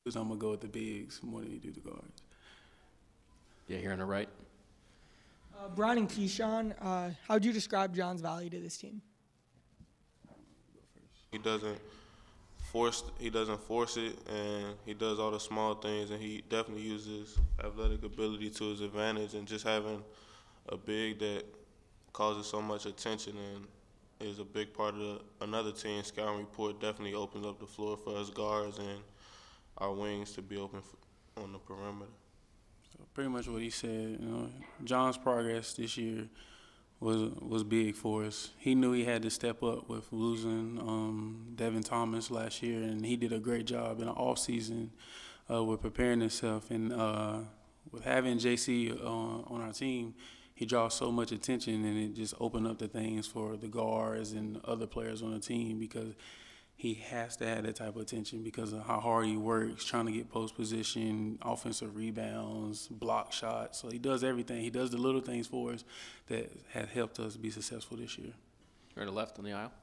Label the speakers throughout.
Speaker 1: Because I'm going to go with the bigs more than you do the guards.
Speaker 2: Yeah, here on the right.
Speaker 3: Brian and Keyshawn, how would you describe John's value to this team?
Speaker 4: He doesn't he doesn't force it, and he does all the small things, and he definitely uses athletic ability to his advantage, and just having a big that causes so much attention and is a big part of another team scouting report definitely opens up the floor for us guards and our wings to be open on the perimeter.
Speaker 1: So pretty much what he said. John's progress this year was big for us. He knew he had to step up with losing Devin Thomas last year, and he did a great job in the off season with preparing himself. And with having JC on our team, he draws so much attention, and it just opened up the things for the guards and other players on the team because he has to have that type of attention because of how hard he works, trying to get post position, offensive rebounds, block shots. So he does everything. He does the little things for us that have helped us be successful this year.
Speaker 2: Right to left on the aisle.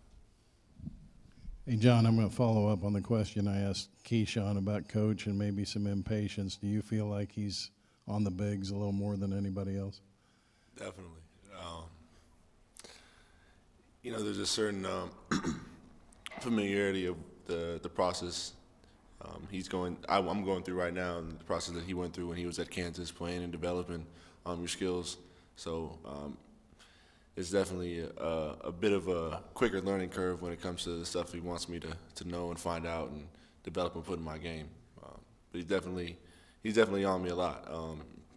Speaker 5: Hey, John, I'm going to follow up on the question I asked Keyshawn about Coach and maybe some impatience. Do you feel like he's on the bigs a little more than anybody else?
Speaker 6: Definitely. There's a certain familiarity of the process I'm going through right now, and the process that he went through when he was at Kansas playing and developing your skills. So it's definitely a bit of a quicker learning curve when it comes to the stuff he wants me to know and find out and develop and put in my game. But he's definitely on me a lot.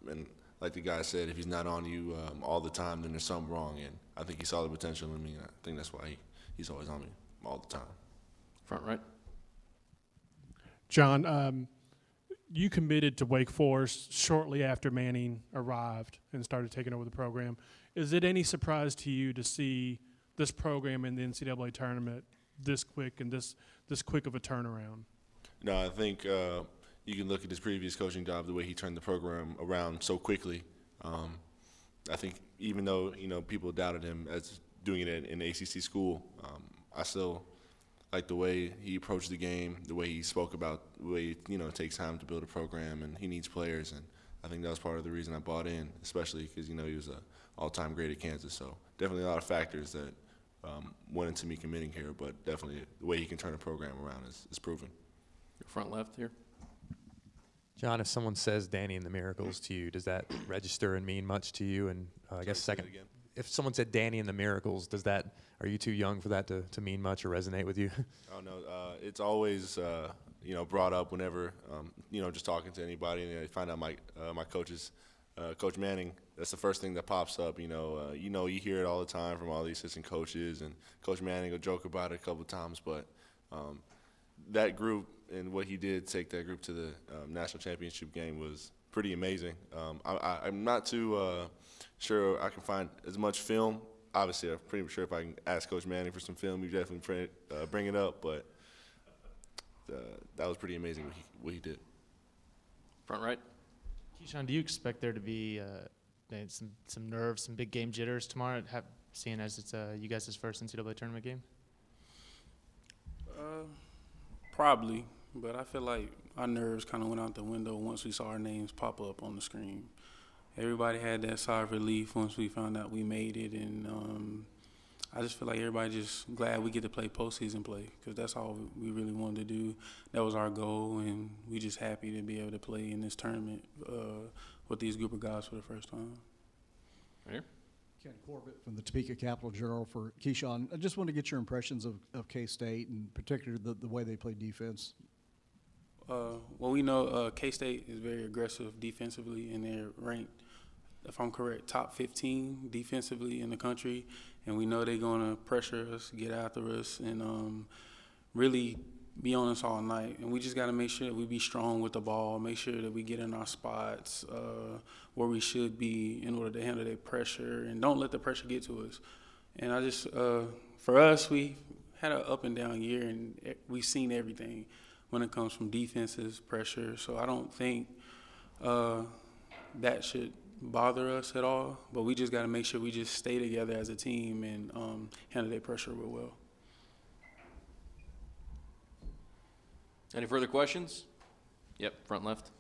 Speaker 6: And like the guy said, if he's not on you all the time, then there's something wrong. And I think he saw the potential in me. And I think that's why he's always on me all the time.
Speaker 2: Front right.
Speaker 7: John, you committed to Wake Forest shortly after Manning arrived and started taking over the program. Is it any surprise to you to see this program in the NCAA tournament this quick and this quick of a turnaround?
Speaker 6: No, I think you can look at his previous coaching job, the way he turned the program around so quickly. I think even though people doubted him as doing it in ACC school, I still like the way he approached the game, the way he spoke about the way it takes time to build a program, and he needs players. And I think that was part of the reason I bought in, especially because he was an all-time great at Kansas. So definitely a lot of factors that went into me committing here, but definitely the way he can turn a program around is proven.
Speaker 2: Front left here.
Speaker 8: John, if someone says Danny and the Miracles to you, does that register and mean much to you? And I guess second, if someone said Danny and the Miracles, are you too young for that to mean much or resonate with you?
Speaker 6: Oh no, it's always brought up whenever just talking to anybody and I find out my coaches, Coach Manning. That's the first thing that pops up. You hear it all the time from all the assistant coaches, and Coach Manning will joke about it a couple of times, but that group and what he did take that group to the national championship game was pretty amazing. I'm not too sure I can find as much film. Obviously, I'm pretty sure if I can ask Coach Manning for some film, he'd definitely bring it up, but that was pretty amazing what he did.
Speaker 2: Front right.
Speaker 9: Keyshawn, do you expect there to be some nerves, some big game jitters tomorrow, seeing as it's you guys' first NCAA tournament game?
Speaker 1: Probably, but I feel like our nerves kind of went out the window once we saw our names pop up on the screen. Everybody had that sigh of relief once we found out we made it, and I just feel like everybody just glad we get to play postseason play because that's all we really wanted to do. That was our goal, and we just happy to be able to play in this tournament with these group of guys for the first time.
Speaker 2: Right here.
Speaker 10: Ken Corbett from the Topeka Capital Journal for Keyshawn. I just want to get your impressions of K-State and particularly the way they play defense.
Speaker 1: Well, we know K-State is very aggressive defensively, and they're ranked, if I'm correct, top 15 defensively in the country. And we know they're going to pressure us, get after us, and really be on us all night. And we just got to make sure that we be strong with the ball, make sure that we get in our spots where we should be in order to handle that pressure, and don't let the pressure get to us. And I just, for us, we had an up and down year, and we've seen everything when it comes from defenses, pressure. So I don't think that should bother us at all, but we just got to make sure we just stay together as a team and handle that pressure real well.
Speaker 2: Any further questions? Yep, front left.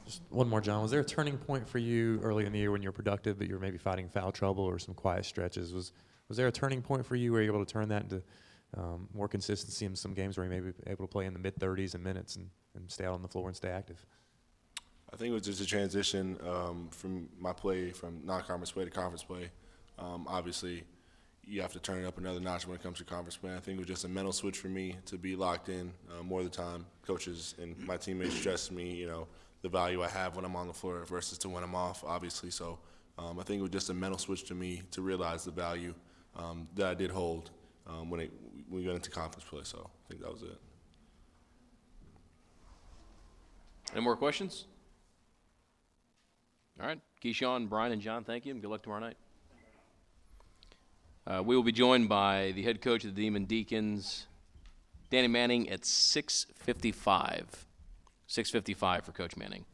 Speaker 8: Just one more, John. Was there a turning point for you early in the year when you were productive, but you were maybe fighting foul trouble or some quiet stretches? Was there a turning point for you where you were able to turn that into more consistency in some games where you may be able to play in the mid-30s and minutes and stay out on the floor and stay active?
Speaker 6: I think it was just a transition from my play from non-conference play to conference play. Obviously, you have to turn it up another notch when it comes to conference play. I think it was just a mental switch for me to be locked in more of the time. Coaches and my teammates stressed me, you know, the value I have when I'm on the floor versus to when I'm off, obviously. So I think it was just a mental switch to me to realize the value that I did hold when we got into conference play. So I think that was it.
Speaker 2: Any more questions? All right. Keyshawn, Brian, and John, thank you, and good luck tomorrow night. We will be joined by the head coach of the Demon Deacons, Danny Manning, at 6:55. 6:55 for Coach Manning.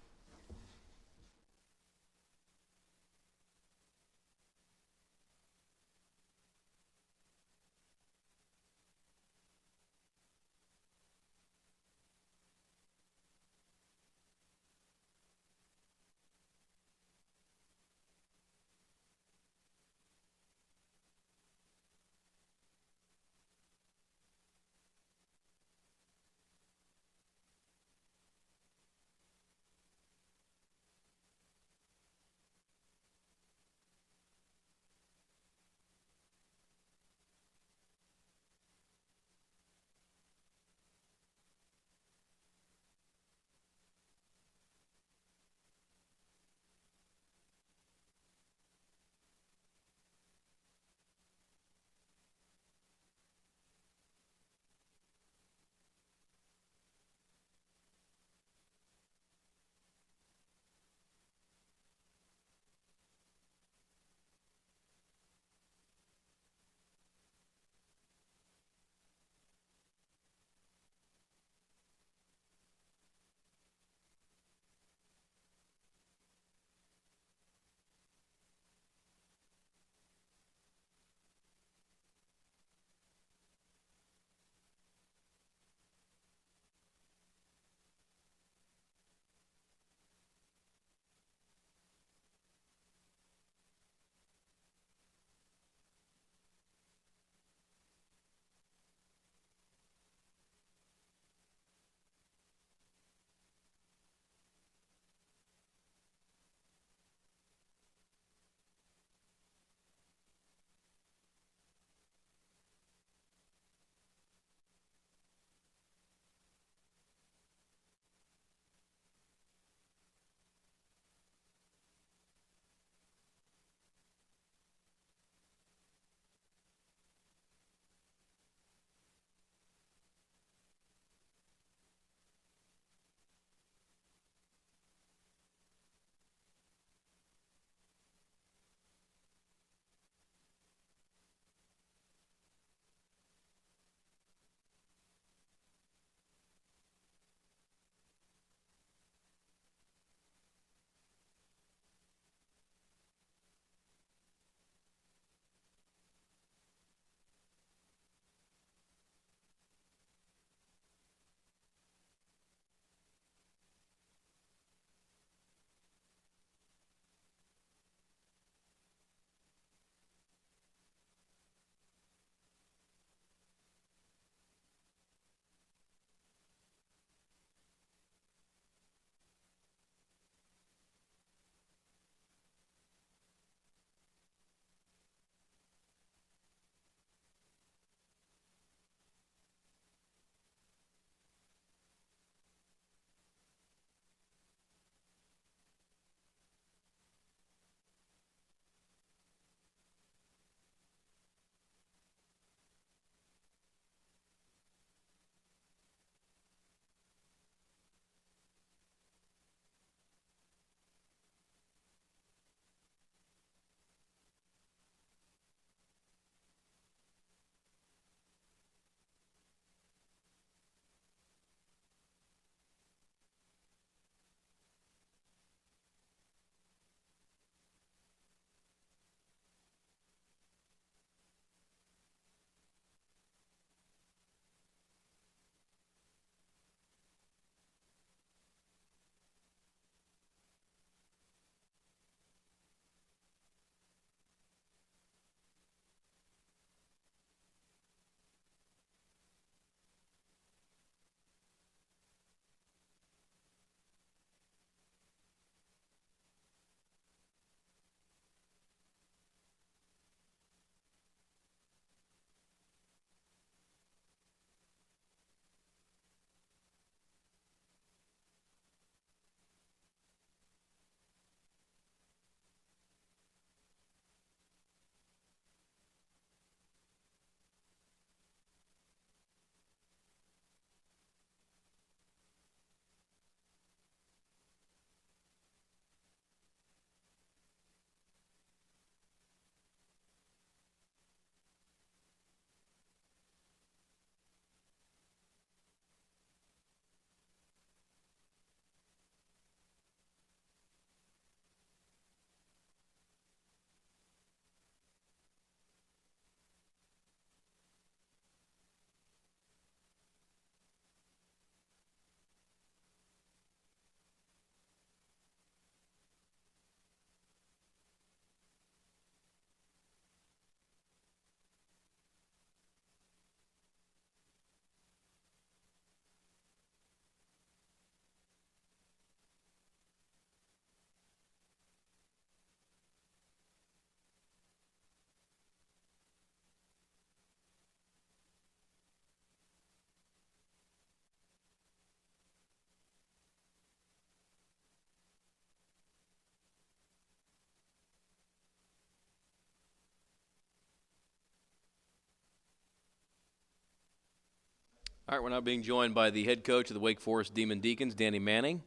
Speaker 2: All right, we're now being joined by the head coach of the Wake Forest Demon Deacons, Danny Manning.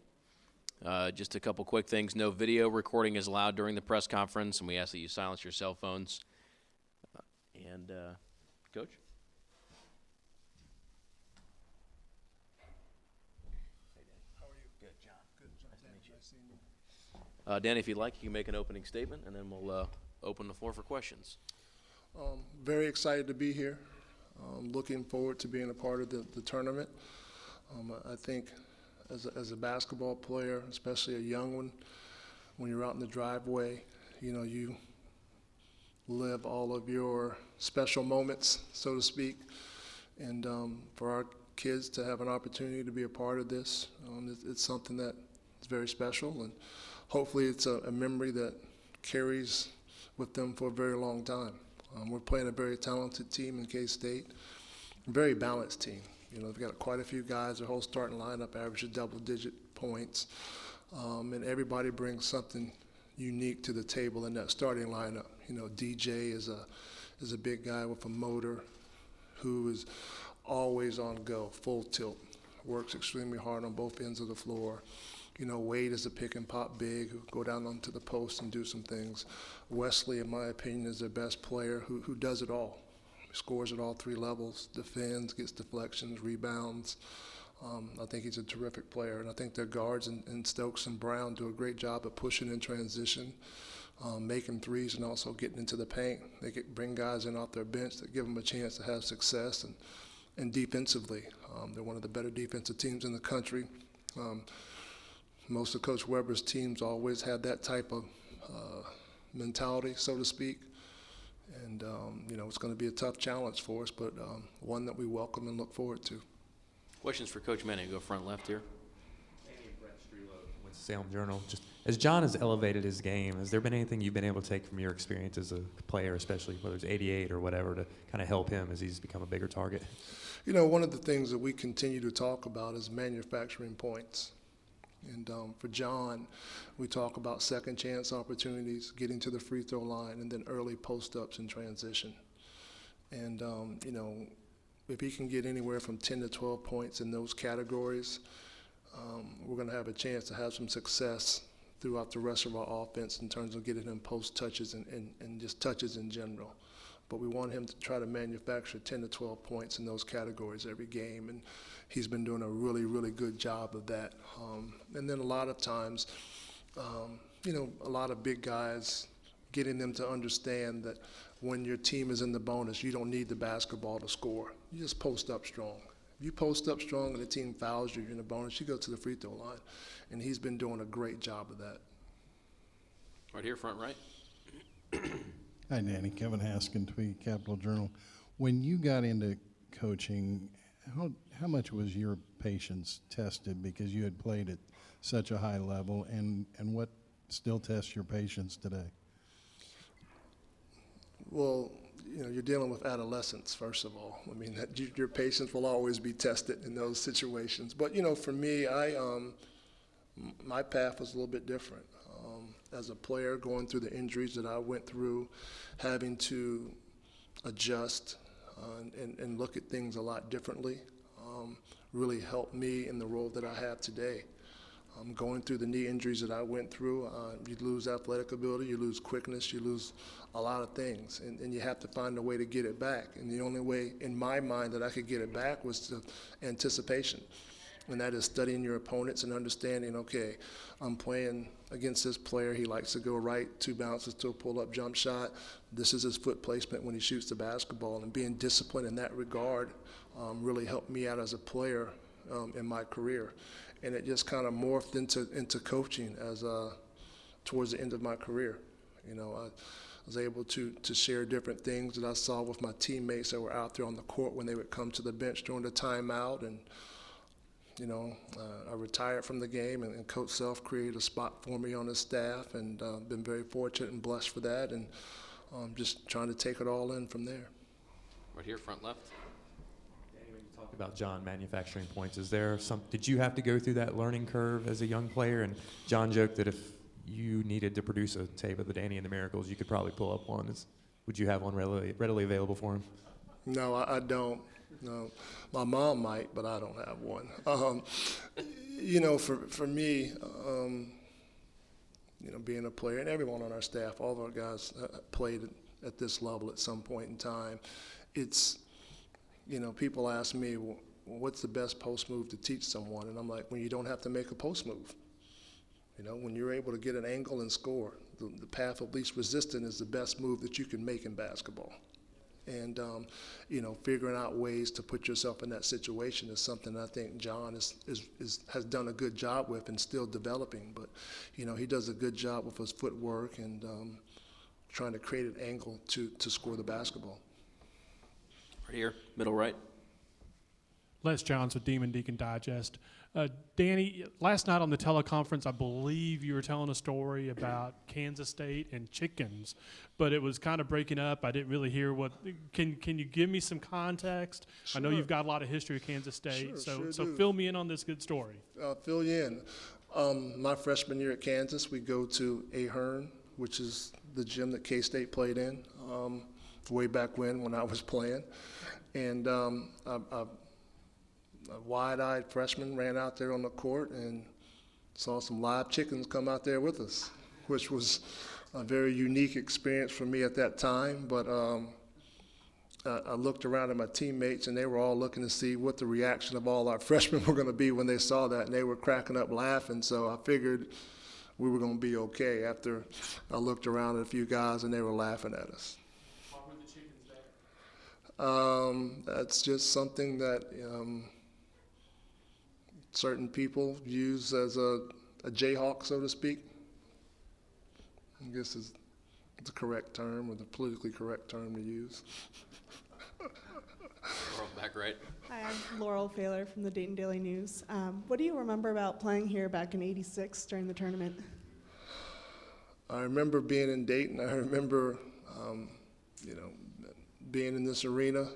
Speaker 2: Just a couple quick things. No video recording is allowed during the press conference, and we ask that you silence your cell phones. Coach? Danny, if you'd like, you can make an opening statement, and then we'll open the floor for questions.
Speaker 11: Very excited to be here. Looking forward to being a part of the tournament. I think as a basketball player, especially a young one, when you're out in the driveway, you live all of your special moments, so to speak. And for our kids to have an opportunity to be a part of this, it's something that is very special. And hopefully it's a memory that carries with them for a very long time. We're playing a very talented team in K-State, a very balanced team. They've got quite a few guys. Their whole starting lineup averages double-digit points, and everybody brings something unique to the table in that starting lineup. DJ is a big guy with a motor who is always on go, full tilt, works extremely hard on both ends of the floor. Wade is a pick and pop big who go down onto the post and do some things. Wesley, in my opinion, is their best player who does it all. He scores at all three levels, defends, gets deflections, rebounds. I think he's a terrific player, and I think their guards and Stokes and Brown do a great job of pushing in transition, making threes, and also getting into the paint. They bring guys in off their bench that give them a chance to have success, and defensively, they're one of the better defensive teams in the country. Most of Coach Weber's teams always had that type of mentality, so to speak. And, it's going to be a tough challenge for us, but one that we welcome and look forward to.
Speaker 2: Questions for Coach Manning? Go front left here.
Speaker 8: Salem Journal. Just as John has elevated his game, has there been anything you've been able to take from your experience as a player, especially whether it's 88 or whatever, to kind of help him as he's become a bigger target?
Speaker 11: One of the things that we continue to talk about is manufacturing points. And for John, we talk about second chance opportunities, getting to the free throw line, and then early post-ups in transition. And, if he can get anywhere from 10 to 12 points in those categories, we're going to have a chance to have some success throughout the rest of our offense in terms of getting him post touches and just touches in general. But we want him to try to manufacture 10 to 12 points in those categories every game, and he's been doing a really, really good job of that. And then a lot of times, a lot of big guys, getting them to understand that when your team is in the bonus, you don't need the basketball to score. You just post up strong. If you post up strong and the team fouls you, you're in the bonus, you go to the free throw line. And he's been doing a great job of that.
Speaker 2: Right here, front right.
Speaker 5: Hi, Danny. Kevin Haskin, Tweed Capital Journal. When you got into coaching, how much was your patience tested because you had played at such a high level, and what still tests your patience today?
Speaker 11: Well, you're dealing with adolescence, first of all. I mean, your patience will always be tested in those situations. But, for me, my path was a little bit different. As a player, going through the injuries that I went through, having to adjust and look at things a lot differently, really helped me in the role that I have today. Going through the knee injuries that I went through, you lose athletic ability, you lose quickness, you lose a lot of things, and you have to find a way to get it back. And the only way, in my mind, that I could get it back was to anticipation. And that is studying your opponents and understanding, okay, I'm playing against this player. He likes to go right, 2 bounces to a pull-up jump shot. This is his foot placement when he shoots the basketball. And being disciplined in that regard really helped me out as a player in my career. And it just kind of morphed into coaching as towards the end of my career. I was able to share different things that I saw with my teammates that were out there on the court when they would come to the bench during the timeout. And I retired from the game, and Coach Self created a spot for me on his staff, and been very fortunate and blessed for that, and just trying to take it all in from there.
Speaker 2: Right here, front left.
Speaker 8: Danny, when you talk about John manufacturing points, did you have to go through that learning curve as a young player? And John joked that if you needed to produce a tape of the Danny and the Miracles, you could probably pull up one. Would you have one readily available for him?
Speaker 11: No, I don't. No, my mom might, but I don't have one. For me, being a player, and everyone on our staff, all of our guys played at this level at some point in time. It's, people ask me, well, what's the best post move to teach someone? And I'm like, when you don't have to make a post move. When you're able to get an angle and score, the path of least resistance is the best move that you can make in basketball. And, figuring out ways to put yourself in that situation is something I think John has done a good job with and still developing. But, he does a good job with his footwork and trying to create an angle to score the basketball.
Speaker 2: Right here, middle right.
Speaker 7: Les Johns with Demon Deacon Digest. Danny, last night on the teleconference, I believe you were telling a story about Kansas State and chickens, but it was kind of breaking up. I didn't really hear what. Can you give me some context?
Speaker 11: Sure.
Speaker 7: I know you've got a lot of history of Kansas State,
Speaker 11: Sure
Speaker 7: so
Speaker 11: do.
Speaker 7: fill me in on this good story.
Speaker 11: I'll fill you in. My freshman year at Kansas, we go to Ahern, which is the gym that K-State played in way back when I was playing. And a wide-eyed freshman ran out there on the court and saw some live chickens come out there with us, which was a very unique experience for me at that time. But I looked around at my teammates, and they were all looking to see what the reaction of all our freshmen were going to be when they saw that, and they were cracking up laughing. So I figured we were going to be okay after I looked around at a few guys, and they were laughing at us.
Speaker 7: Why were the chickens there?
Speaker 11: That's just something that certain people use as a Jayhawk, so to speak. I guess is the correct term or the politically correct term to use.
Speaker 2: Back right.
Speaker 12: Hi, I'm Laurel Failer from the Dayton Daily News. What do you remember about playing here back in '86 during the tournament?
Speaker 11: I remember being in Dayton. I remember, being in this arena.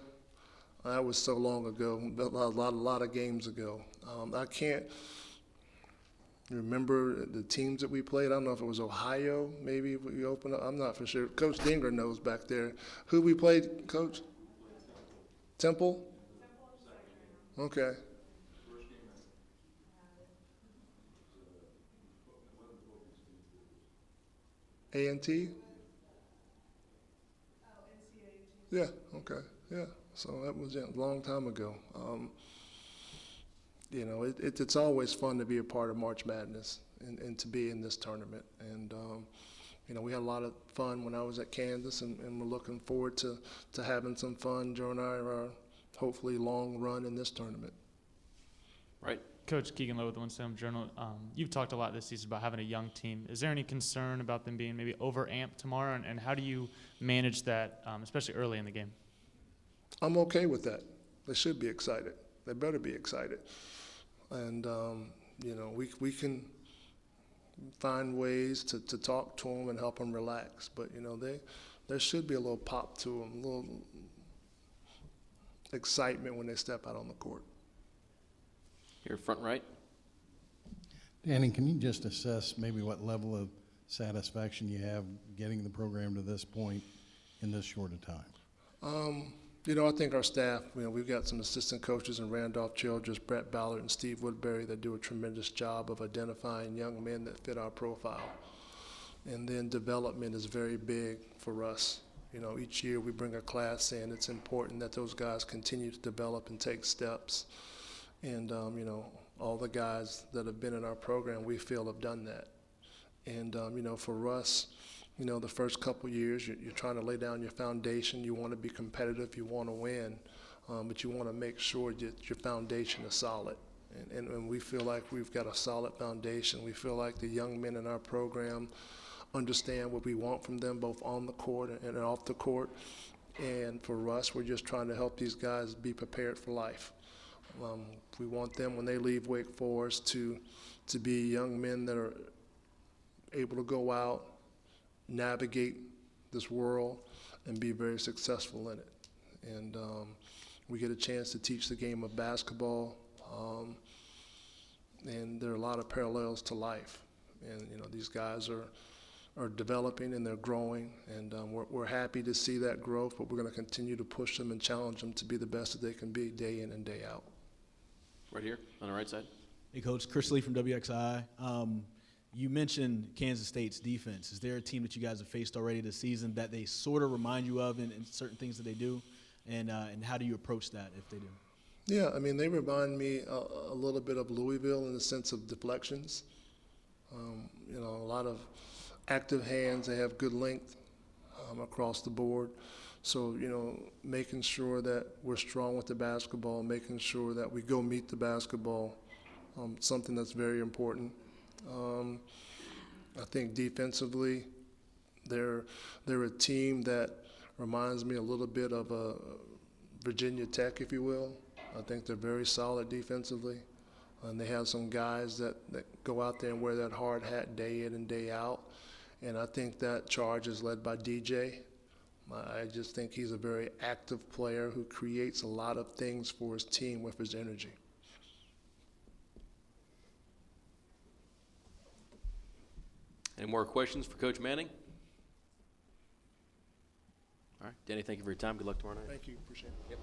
Speaker 11: That was so long ago, a lot of games ago. I can't remember the teams that we played. I don't know if it was Ohio, maybe we opened up. I'm not for sure. Coach Dinger knows back there. Who we played, Coach? Temple? Okay. A&T? Yeah, okay, yeah. So that was a long time ago. It's always fun to be a part of March Madness and to be in this tournament. And, we had a lot of fun when I was at Kansas, and we're looking forward to having some fun during our hopefully long run in this tournament.
Speaker 2: Right.
Speaker 9: Coach Keegan Lowe with the Winston Journal. You've talked a lot this season about having a young team. Is there any concern about them being maybe over-amped tomorrow, and how do you manage that, especially early in the game?
Speaker 11: I'm okay with that. They should be excited. They better be excited. And, we can find ways to talk to them and help them relax. But, there should be a little pop to them, a little excitement when they step out on the court.
Speaker 2: Here, front right.
Speaker 5: Danny, can you just assess maybe what level of satisfaction you have getting the program to this point in this short a time?
Speaker 11: I think our staff, we've got some assistant coaches in Randolph Childress, Brett Ballard, and Steve Woodbury that do a tremendous job of identifying young men that fit our profile. And then development is very big for us. Each year we bring a class in. It's important that those guys continue to develop and take steps. And, all the guys that have been in our program, we feel have done that. And, for us, the first couple years, you're trying to lay down your foundation. You want to be competitive. You want to win. But you want to make sure that your foundation is solid. And we feel like we've got a solid foundation. We feel like the young men in our program understand what we want from them, both on the court and off the court. And for us, we're just trying to help these guys be prepared for life. We want them, when they leave Wake Forest, to be young men that are able to go out, navigate this world, and be very successful in it. And we get a chance to teach the game of basketball, and there are a lot of parallels to life. And these guys are are developing and they're growing, and we're happy to see that growth, but we're going to continue to push them and challenge them to be the best that they can be day in and day out.
Speaker 2: Right here on the right side.
Speaker 13: Hey, Coach. Chris Lee from WXI. You mentioned Kansas State's defense. Is there a team that you guys have faced already this season that they sort of remind you of in certain things that they do? And how do you approach that if they do?
Speaker 11: Yeah, I mean, they remind me a little bit of Louisville in the sense of deflections. You know, a lot of active hands. They have good length across the board. So, you know, making sure that we're strong with the basketball, making sure that we go meet the basketball, something that's very important. I think defensively, they're a team that reminds me a little bit of a Virginia Tech, if you will. I think they're very solid defensively, and they have some guys that go out there and wear that hard hat day in and day out. And I think that charge is led by DJ. I just think he's a very active player who creates a lot of things for his team with his energy.
Speaker 2: Any more questions for Coach Manning? All right, Danny, thank you for your time. Good luck tomorrow night.
Speaker 11: Thank you. Appreciate it.
Speaker 2: Yep.